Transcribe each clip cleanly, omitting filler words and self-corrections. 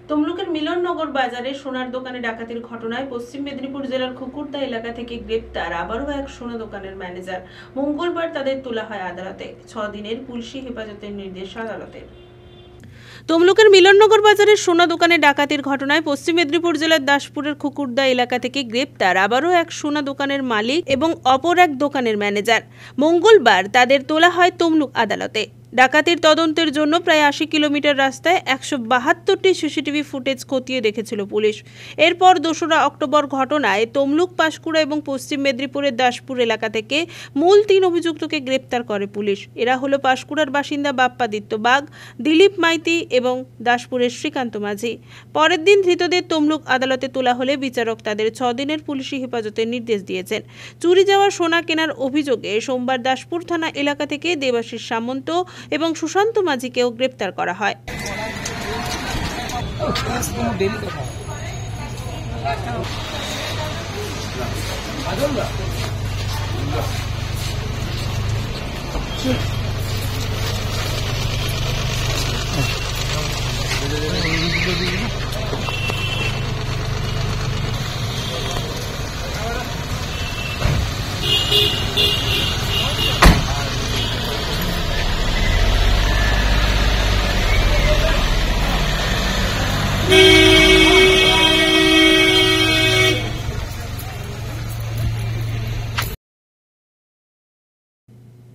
তমলুকের মিলননগর বাজারে সোনার দোকানে ডাকাতির ঘটনায় পশ্চিম মেদিনীপুর জেলার খুকুরদা এলাকা থেকে গ্রেপ্তার আবারও এক সোনা দোকানের ম্যানেজার। মঙ্গলবার তাদের তোলা হয় আদালতে। 6 দিনের পুলিশি হেফাজতের নির্দেশ আদালতের। তমলুকের মিলননগর বাজারের সোনা দোকানে ডাকাতির ঘটনায় পশ্চিম মেদিনীপুর জেলার দাসপুরের খুকুরদা এলাকা থেকে গ্রেপ্তার আবারও এক সোনা দোকানের মালিক এবং অপর এক দোকানের ম্যানেজার। মঙ্গলবার তাদের তোলা হয় তমলুক আদালতে। ডাকাতির তদন্তের জন্য প্রায় 80 কিলোমিটার রাস্তায় 172টি সিসিটিভি ফুটেজ খতিয়ে দেখেছিল পুলিশ। এরপর 2রা অক্টোবর ঘটনায় তমলুক, পাঁশকুড়া এবং পশ্চিম মেদিনীপুরের দাসপুর এলাকা থেকে মূল 3 অভিযুক্তকে গ্রেপ্তার করে পুলিশ। এরা হলো পাঁশকুড়ার বাসিন্দা বাপ্পাদিত্য বাগ, দিলীপ মাইতি এবং দাসপুরের শ্রীকান্ত মাঝি। পরের দিন ধৃতদের তমলুক আদালতে তোলা হলে বিচারক তাদের 6 দিনের পুলিশি হেফাজতের নির্দেশ দিয়েছেন। চুরি যাওয়া সোনা কেনার অভিযোগে সোমবার দাসপুর থানা এলাকা থেকে দেবাশিস সামন্ত এবং সুশান্ত মাঝিকেও গ্রেপ্তার করা হয়।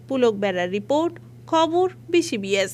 পুলক বেড়ার রিপোর্ট, খবর BCBS।